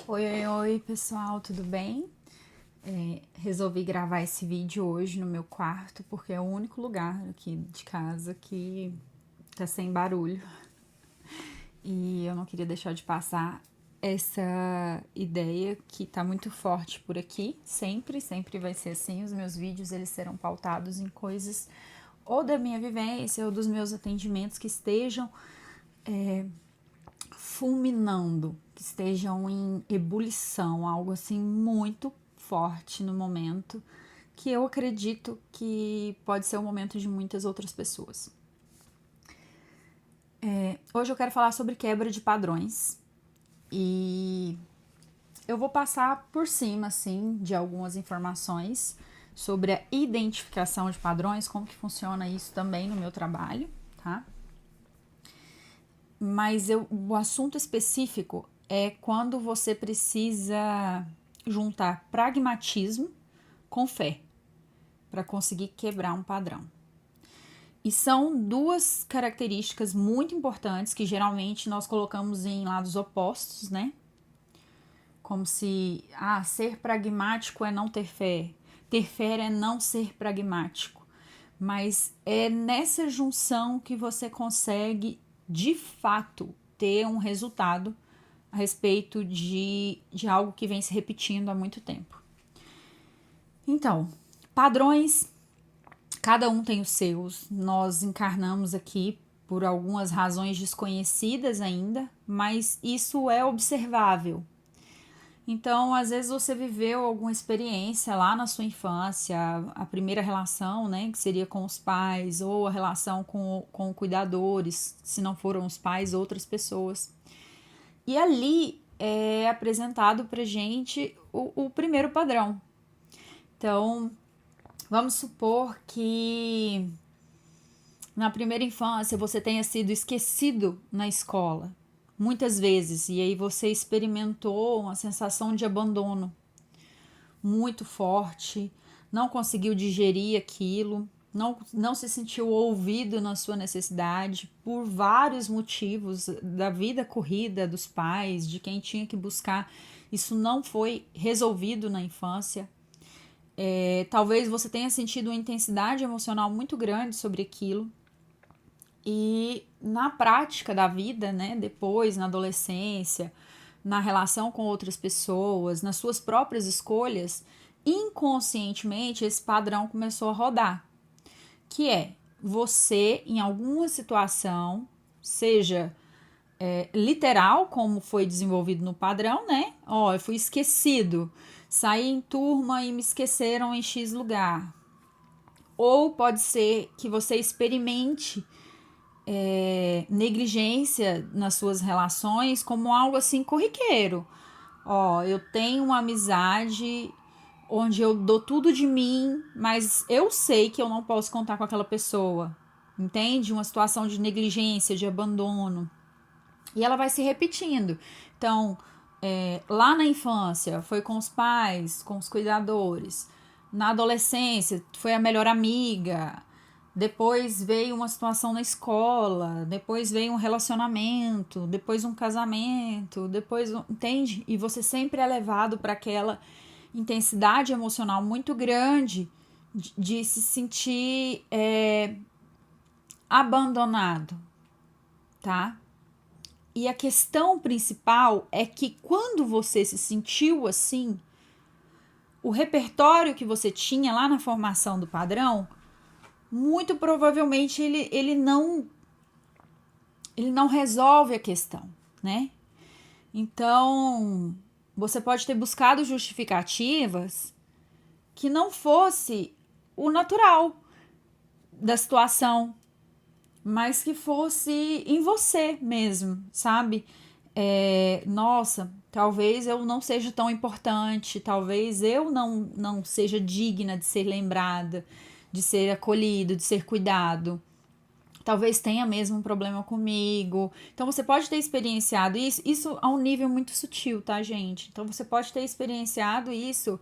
Oi, pessoal, tudo bem? Resolvi gravar esse vídeo hoje no meu quarto porque é o único lugar aqui de casa que tá sem barulho e eu não queria deixar de passar essa ideia que tá muito forte por aqui, sempre vai ser assim. Os meus vídeos eles serão pautados em coisas ou da minha vivência ou dos meus atendimentos que estejam fulminando, que estejam em ebulição, algo assim muito forte no momento, que eu acredito que pode ser o momento de muitas outras pessoas. Hoje eu quero falar sobre quebra de padrões e eu vou passar por cima, assim, de algumas informações sobre a identificação de padrões, como que funciona isso também no meu trabalho, tá? Mas o assunto específico é quando você precisa juntar pragmatismo com fé para conseguir quebrar um padrão. E são duas características muito importantes que geralmente nós colocamos em lados opostos, né? Como se ser pragmático é não ter fé é não ser pragmático. Mas é nessa junção que você consegue de fato ter um resultado a respeito de algo que vem se repetindo há muito tempo. Então, padrões, cada um tem os seus. Nós encarnamos aqui por algumas razões desconhecidas ainda, mas isso é observável. Então, às vezes você viveu alguma experiência lá na sua infância, a primeira relação, né, que seria com os pais, ou a relação com cuidadores, se não foram os pais, outras pessoas. E ali é apresentado pra gente o primeiro padrão. Então, vamos supor que na primeira infância você tenha sido esquecido na escola, muitas vezes, e aí você experimentou uma sensação de abandono muito forte, não conseguiu digerir aquilo, não se sentiu ouvido na sua necessidade por vários motivos da vida corrida dos pais, de quem tinha que buscar. Isso não foi resolvido na infância. Talvez você tenha sentido uma intensidade emocional muito grande sobre aquilo. E na prática da vida, né, depois, na adolescência, na relação com outras pessoas, nas suas próprias escolhas, inconscientemente esse padrão começou a rodar, que é você, em alguma situação, seja literal, como foi desenvolvido no padrão, né? Eu fui esquecido, saí em turma e me esqueceram em X lugar. Ou pode ser que você experimente negligência nas suas relações como algo assim corriqueiro. Eu tenho uma amizade onde eu dou tudo de mim, mas eu sei que eu não posso contar com aquela pessoa. Entende? Uma situação de negligência, de abandono. E ela vai se repetindo. Então, lá na infância, foi com os pais, com os cuidadores. Na adolescência, foi a melhor amiga. Depois veio uma situação na escola. Depois veio um relacionamento. Depois um casamento. Entende? E você sempre é levado para aquela intensidade emocional muito grande de se sentir abandonado, tá? E a questão principal é que quando você se sentiu assim, o repertório que você tinha lá na formação do padrão, muito provavelmente ele não resolve a questão, né? Então, você pode ter buscado justificativas que não fosse o natural da situação, mas que fosse em você mesmo, sabe? Nossa, talvez eu não seja tão importante, talvez eu não seja digna de ser lembrada, de ser acolhido, de ser cuidado. Talvez tenha mesmo um problema comigo. Então você pode ter experienciado isso a um nível muito sutil, tá, gente? Então você pode ter experienciado isso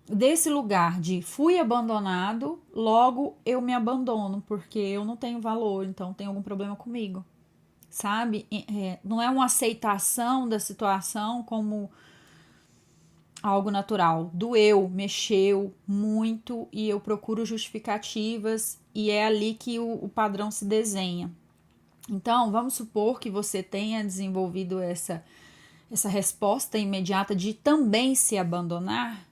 desse lugar de fui abandonado, logo eu me abandono, porque eu não tenho valor, então tem algum problema comigo. sabe? Não é uma aceitação da situação como algo natural. Doeu, mexeu muito e eu procuro justificativas e é ali que o padrão se desenha. Então, vamos supor que você tenha desenvolvido essa resposta imediata de também se abandonar.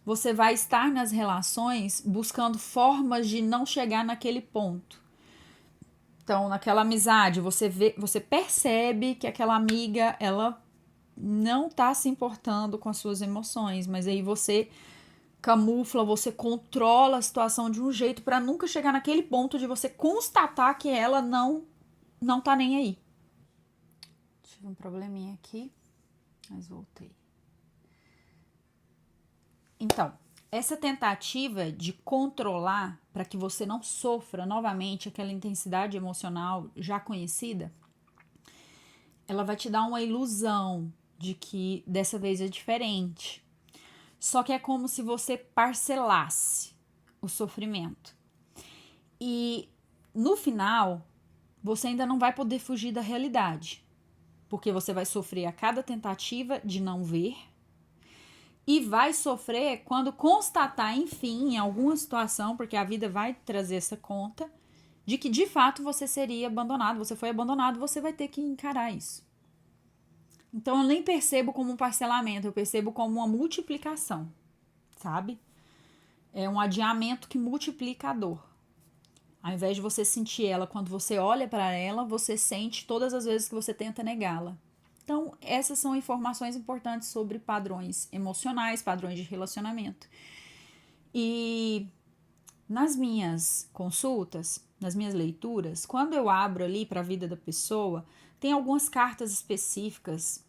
Você vai estar nas relações buscando formas de não chegar naquele ponto. Então, naquela amizade, você percebe que aquela amiga, ela não tá se importando com as suas emoções, mas aí você camufla, você controla a situação de um jeito para nunca chegar naquele ponto de você constatar que ela não tá nem aí. Tive um probleminha aqui, mas voltei. Então, essa tentativa de controlar para que você não sofra novamente aquela intensidade emocional já conhecida, ela vai te dar uma ilusão de que dessa vez é diferente. Só que é como se você parcelasse o sofrimento. E no final, você ainda não vai poder fugir da realidade, porque você vai sofrer a cada tentativa de não ver e vai sofrer quando constatar, enfim, em alguma situação, porque a vida vai trazer essa conta, de que de fato você seria abandonado, você foi abandonado, você vai ter que encarar isso. Então eu nem percebo como um parcelamento, eu percebo como uma multiplicação, sabe? É um adiamento que multiplica a dor. Ao invés de você sentir ela quando você olha para ela, você sente todas as vezes que você tenta negá-la. Então, essas são informações importantes sobre padrões emocionais, padrões de relacionamento. E nas minhas consultas, nas minhas leituras, quando eu abro ali para a vida da pessoa, tem algumas cartas específicas.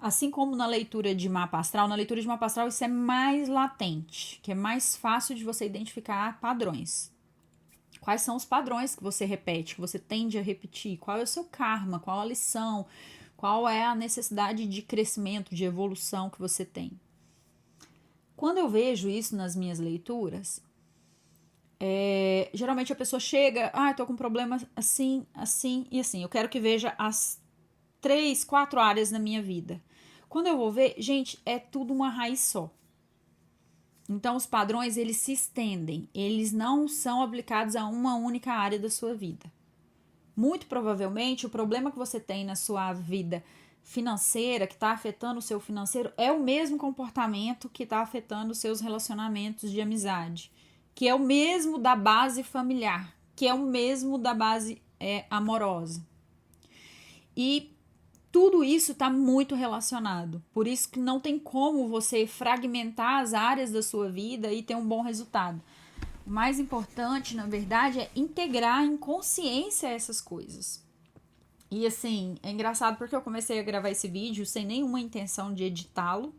Assim como na leitura de mapa astral, isso é mais latente, que é mais fácil de você identificar padrões. Quais são os padrões que você repete, que você tende a repetir? Qual é o seu karma? Qual a lição? Qual é a necessidade de crescimento, de evolução que você tem? Quando eu vejo isso nas minhas leituras, geralmente a pessoa chega, eu tô com problema assim, assim e assim. Eu quero que veja as 3, 4 áreas na minha vida. Quando eu vou ver, gente, é tudo uma raiz só. Então, os padrões, eles se estendem. Eles não são aplicados a uma única área da sua vida. Muito provavelmente, o problema que você tem na sua vida financeira, que está afetando o seu financeiro, é o mesmo comportamento que está afetando os seus relacionamentos de amizade, que é o mesmo da base familiar, que é o mesmo da base amorosa. E tudo isso está muito relacionado. Por isso que não tem como você fragmentar as áreas da sua vida e ter um bom resultado. O mais importante, na verdade, é integrar em consciência essas coisas. E assim, é engraçado porque eu comecei a gravar esse vídeo sem nenhuma intenção de editá-lo.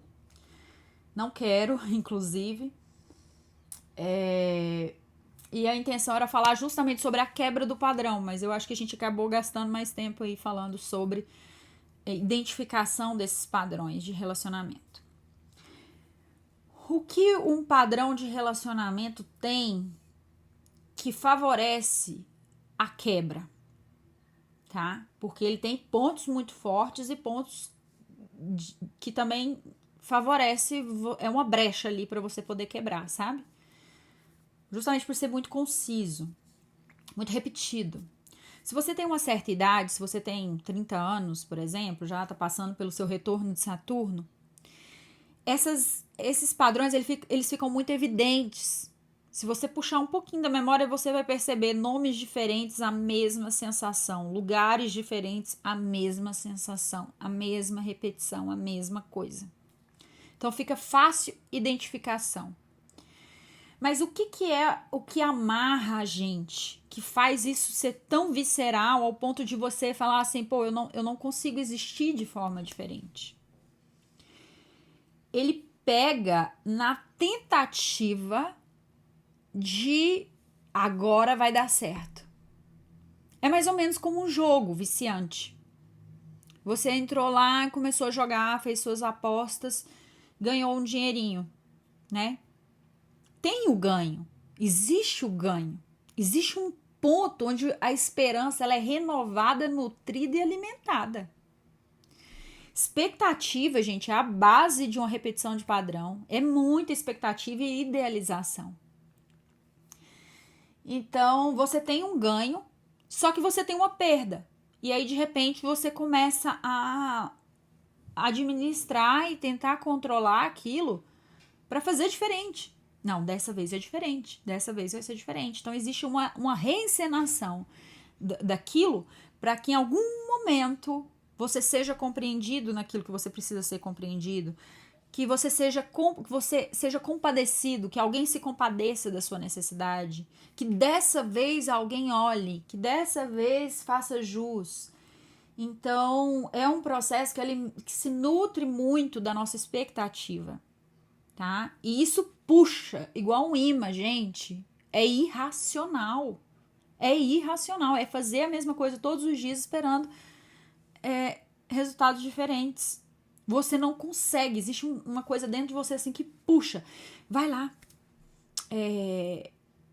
Não quero, inclusive. E a intenção era falar justamente sobre a quebra do padrão, mas eu acho que a gente acabou gastando mais tempo aí falando sobre identificação desses padrões de relacionamento. O que um padrão de relacionamento tem que favorece a quebra, tá? Porque ele tem pontos muito fortes e pontos que também favorece, é uma brecha ali para você poder quebrar, sabe? Justamente por ser muito conciso, muito repetido. Se você tem uma certa idade, se você tem 30 anos, por exemplo, já está passando pelo seu retorno de Saturno, esses padrões eles ficam muito evidentes. Se você puxar um pouquinho da memória, você vai perceber nomes diferentes, a mesma sensação, lugares diferentes, a mesma sensação, a mesma repetição, a mesma coisa. Então fica fácil identificação. Mas o que é o que amarra a gente, que faz isso ser tão visceral ao ponto de você falar assim, eu não consigo existir de forma diferente? Ele pega na tentativa de agora vai dar certo. É mais ou menos como um jogo viciante. Você entrou lá, começou a jogar, fez suas apostas, ganhou um dinheirinho, né? Tem o ganho, existe o ganho, existe um ponto onde a esperança ela é renovada, nutrida e alimentada. Expectativa, gente, é a base de uma repetição de padrão. É muita expectativa e idealização. Então, você tem um ganho, só que você tem uma perda. E aí, de repente, você começa a administrar e tentar controlar aquilo para fazer diferente. Não, dessa vez é diferente. Dessa vez vai ser diferente. Então, existe uma reencenação daquilo para que em algum momento você seja compreendido naquilo que você precisa ser compreendido, que você seja compadecido, que alguém se compadeça da sua necessidade, que dessa vez alguém olhe, que dessa vez faça jus. Então, é um processo que se nutre muito da nossa expectativa, tá? E isso puxa, igual um imã, gente, é irracional. É irracional, é fazer a mesma coisa todos os dias esperando resultados diferentes. Você não consegue, existe uma coisa dentro de você assim que puxa. Vai lá,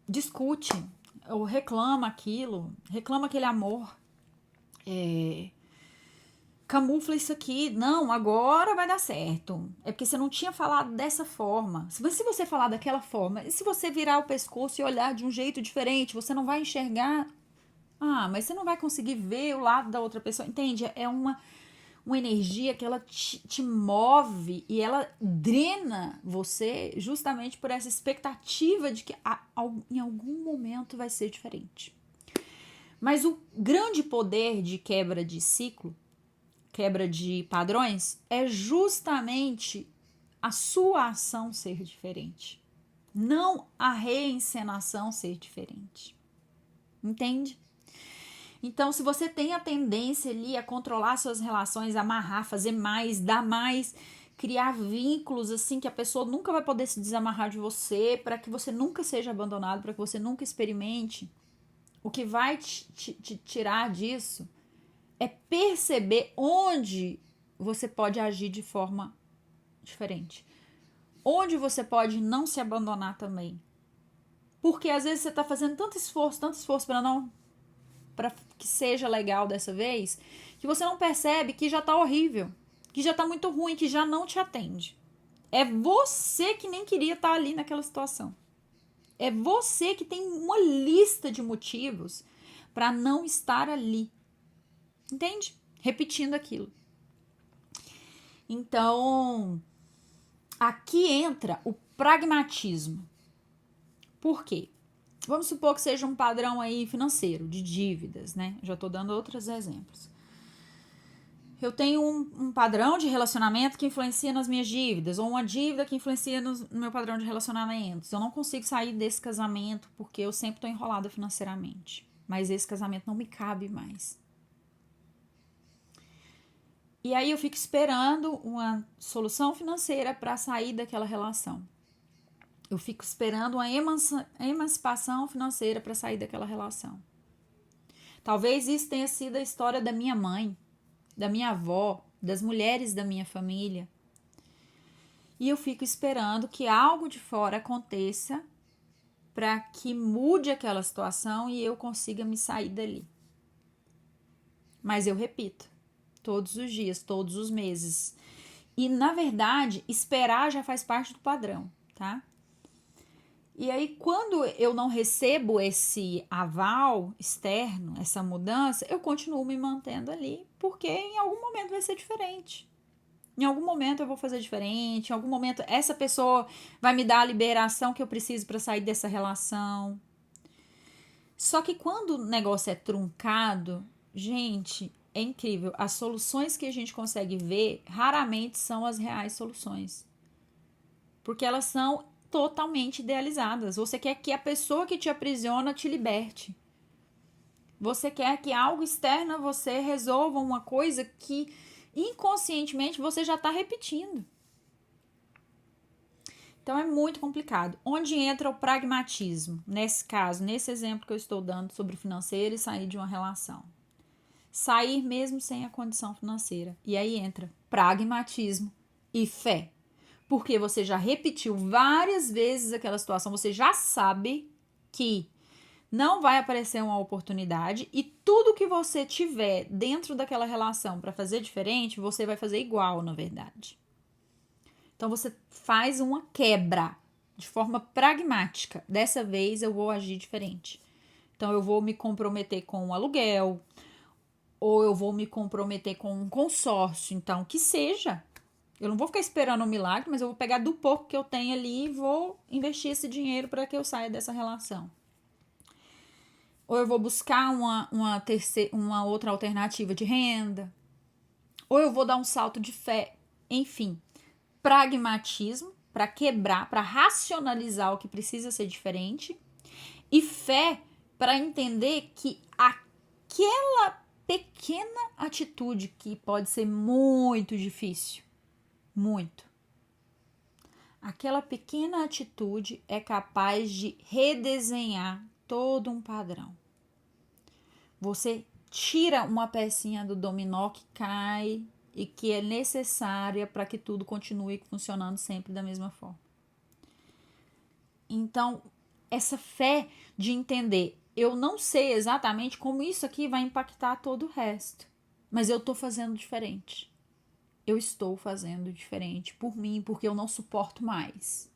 discute, ou reclama aquilo, reclama aquele amor, camufla isso aqui. Não, agora vai dar certo. É porque você não tinha falado dessa forma. Mas se você falar daquela forma, e se você virar o pescoço e olhar de um jeito diferente, você não vai enxergar. Mas você não vai conseguir ver o lado da outra pessoa. Entende? É uma energia que ela te move e ela drena você justamente por essa expectativa de que em algum momento vai ser diferente. Mas o grande poder de quebra de ciclo, quebra de padrões, é justamente a sua ação ser diferente, não a reencenação ser diferente. Entende? Então, se você tem a tendência ali a controlar suas relações, amarrar, fazer mais, dar mais, criar vínculos assim que a pessoa nunca vai poder se desamarrar de você, para que você nunca seja abandonado, para que você nunca experimente, o que vai te tirar disso é perceber onde você pode agir de forma diferente. Onde você pode não se abandonar também. Porque às vezes você está fazendo tanto esforço para que seja legal dessa vez, que você não percebe que já tá horrível, que já tá muito ruim, que já não te atende. É você que nem queria estar ali naquela situação. É você que tem uma lista de motivos para não estar ali. Entende? Repetindo aquilo. Então, aqui entra o pragmatismo. Por quê? Vamos supor que seja um padrão aí financeiro, de dívidas, né? Já tô dando outros exemplos. Eu tenho um padrão de relacionamento que influencia nas minhas dívidas, ou uma dívida que influencia no meu padrão de relacionamentos. Eu não consigo sair desse casamento porque eu sempre tô enrolada financeiramente. Mas esse casamento não me cabe mais. E aí eu fico esperando uma solução financeira para sair daquela relação. Eu fico esperando uma emancipação financeira para sair daquela relação. Talvez isso tenha sido a história da minha mãe, da minha avó, das mulheres da minha família. E eu fico esperando que algo de fora aconteça para que mude aquela situação e eu consiga me sair dali. Mas eu repito, todos os dias, todos os meses. E, na verdade, esperar já faz parte do padrão, tá? E aí, quando eu não recebo esse aval externo, essa mudança, eu continuo me mantendo ali, porque em algum momento vai ser diferente. Em algum momento eu vou fazer diferente, em algum momento essa pessoa vai me dar a liberação que eu preciso para sair dessa relação. Só que quando o negócio é truncado, gente, é incrível. As soluções que a gente consegue ver raramente são as reais soluções. Porque elas são totalmente idealizadas. Você quer que a pessoa que te aprisiona te liberte. Você quer que algo externo a você resolva uma coisa que inconscientemente você já está repetindo. Então é muito complicado. Onde entra o pragmatismo? Nesse caso, nesse exemplo que eu estou dando sobre o financeiro e sair de uma relação. Sair mesmo sem a condição financeira. E aí entra pragmatismo e fé. Porque você já repetiu várias vezes aquela situação, você já sabe que Não vai aparecer uma oportunidade e tudo que você tiver dentro daquela relação para fazer diferente, você vai fazer igual, na verdade. Então você faz uma quebra de forma pragmática. Dessa vez eu vou agir diferente. Então eu vou me comprometer com um aluguel, ou eu vou me comprometer com um consórcio. Então, que seja. Eu não vou ficar esperando um milagre, mas eu vou pegar do pouco que eu tenho ali e vou investir esse dinheiro para que eu saia dessa relação. Ou eu vou buscar uma outra alternativa de renda. Ou eu vou dar um salto de fé. Enfim, pragmatismo para quebrar, para racionalizar o que precisa ser diferente. E fé para entender que aquela pequena atitude que pode ser muito difícil, muito. Aquela pequena atitude é capaz de redesenhar todo um padrão. Você tira uma pecinha do dominó que cai e que é necessária para que tudo continue funcionando sempre da mesma forma. Então, essa fé de entender, eu não sei exatamente como isso aqui vai impactar todo o resto, mas eu estou fazendo diferente. Eu estou fazendo diferente por mim, porque eu não suporto mais.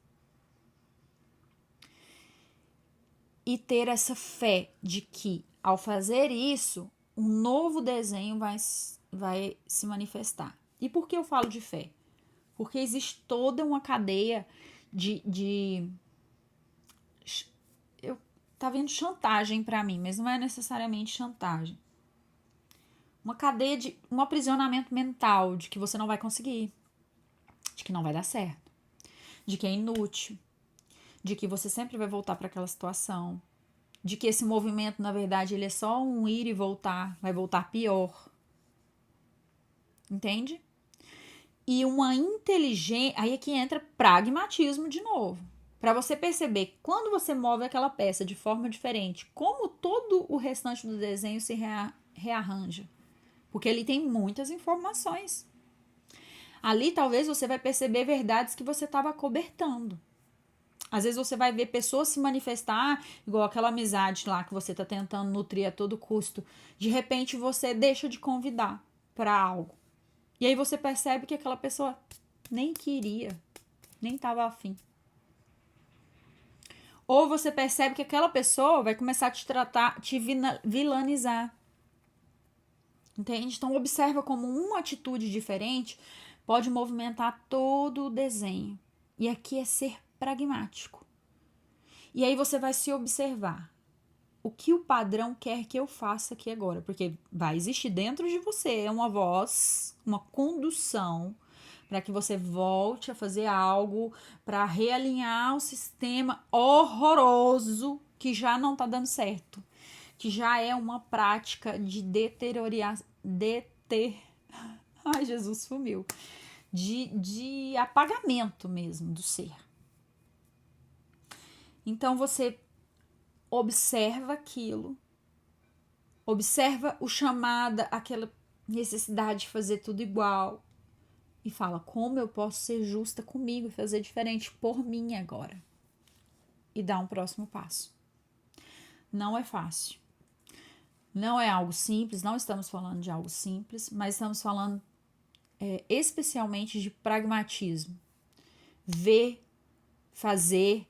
E ter essa fé de que, ao fazer isso, um novo desenho vai se manifestar. E por que eu falo de fé? Porque existe toda uma cadeia tá vendo chantagem para mim, mas não é necessariamente chantagem. Uma cadeia de um aprisionamento mental de que você não vai conseguir, de que não vai dar certo, de que é inútil, de que você sempre vai voltar para aquela situação, de que esse movimento, na verdade, ele é só um ir e voltar, vai voltar pior. Entende? E uma inteligência, aí é que entra pragmatismo de novo. Para você perceber, quando você move aquela peça de forma diferente, como todo o restante do desenho se rearranja. Porque ele tem muitas informações. Ali talvez você vai perceber verdades que você estava acobertando. Às vezes você vai ver pessoas se manifestar, igual aquela amizade lá que você está tentando nutrir a todo custo. De repente você deixa de convidar para algo. E aí você percebe que aquela pessoa nem queria, nem estava afim. Ou você percebe que aquela pessoa vai começar a te tratar, te vilanizar. Entende? Então observa como uma atitude diferente pode movimentar todo o desenho. E aqui é ser pragmático. E aí você vai se observar. O que o padrão quer que eu faça aqui agora? Porque vai existir dentro de você uma voz, uma condução para que você volte a fazer algo para realinhar o sistema horroroso que já não está dando certo, que já é uma prática de ai, Jesus, sumiu. De apagamento mesmo do ser. Então você observa aquilo, observa o chamado, aquela necessidade de fazer tudo igual e fala, como eu posso ser justa comigo e fazer diferente por mim agora? E dá um próximo passo. Não é fácil. Não é algo simples, não estamos falando de algo simples, mas estamos falando especialmente de pragmatismo. Ver, fazer.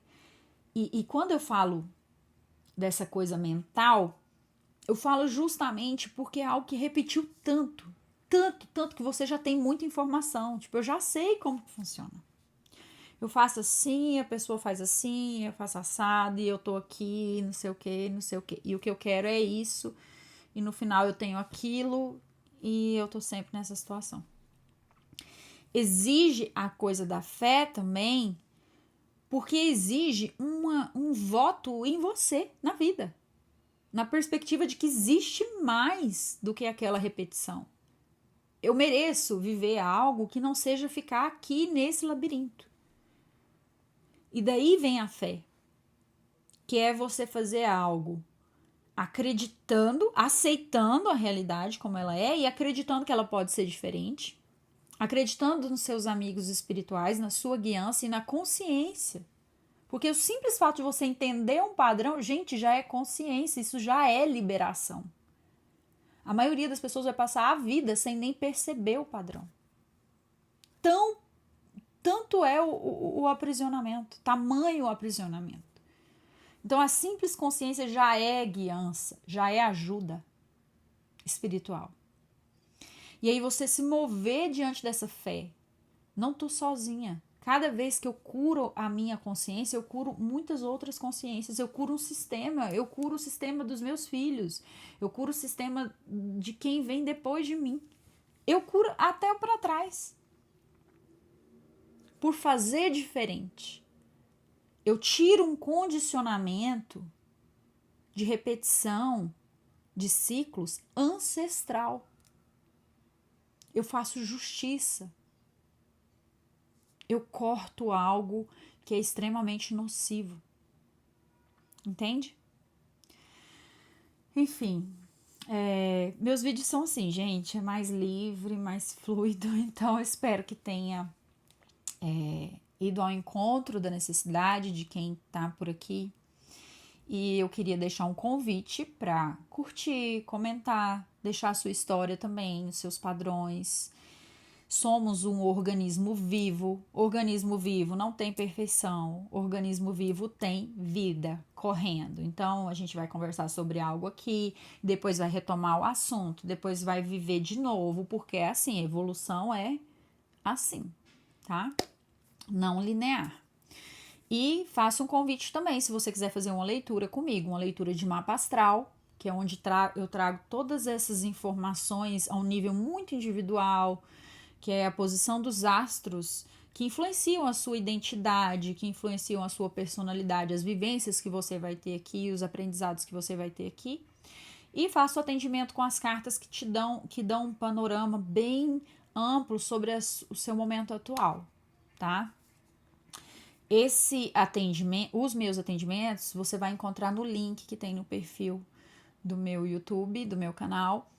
E quando eu falo dessa coisa mental, eu falo justamente porque é algo que repetiu tanto que você já tem muita informação. Tipo, eu já sei como funciona. Eu faço assim, a pessoa faz assim, eu faço assado, e eu tô aqui, não sei o que, não sei o que. E o que eu quero é isso, e no final eu tenho aquilo, e eu tô sempre nessa situação. Exige a coisa da fé também, porque exige um voto em você, na vida. Na perspectiva de que existe mais do que aquela repetição. Eu mereço viver algo que não seja ficar aqui nesse labirinto. E daí vem a fé, que é você fazer algo acreditando, aceitando a realidade como ela é e acreditando que ela pode ser diferente, acreditando nos seus amigos espirituais, na sua guiança e na consciência. Porque o simples fato de você entender um padrão, gente, já é consciência, isso já é liberação. A maioria das pessoas vai passar a vida sem nem perceber o padrão. Tanto é o aprisionamento, tamanho o aprisionamento. Então a simples consciência já é guiança, já é ajuda espiritual. E aí você se mover diante dessa fé. Não tô sozinha. Cada vez que eu curo a minha consciência, eu curo muitas outras consciências. Eu curo um sistema, eu curo o sistema dos meus filhos. Eu curo o sistema de quem vem depois de mim. Eu curo até para trás. Por fazer diferente. Eu tiro um condicionamento de repetição, de ciclos ancestral. Eu faço justiça. Eu corto algo que é extremamente nocivo. Entende? Enfim, meus vídeos são assim, gente, é mais livre, mais fluido, então eu espero que tenha ido ao encontro da necessidade de quem tá por aqui. E eu queria deixar um convite para curtir, comentar, deixar a sua história também, os seus padrões. Somos um organismo vivo. Organismo vivo não tem perfeição. Organismo vivo tem vida correndo. Então, a gente vai conversar sobre algo aqui, depois vai retomar o assunto, depois vai viver de novo, porque é assim, evolução é assim, tá? Não linear. E faço um convite também, se você quiser fazer uma leitura comigo, uma leitura de mapa astral, que é onde eu trago todas essas informações a um nível muito individual, que é a posição dos astros, que influenciam a sua identidade, que influenciam a sua personalidade, as vivências que você vai ter aqui, os aprendizados que você vai ter aqui. E faço atendimento com as cartas que dão um panorama bem amplo sobre o seu momento atual, tá? Esse atendimento, os meus atendimentos, você vai encontrar no link que tem no perfil do meu YouTube, do meu canal.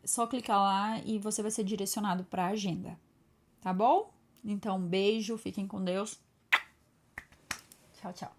Só clicar lá e você vai ser direcionado para a agenda, tá bom? Então, um beijo, fiquem com Deus. Tchau, tchau.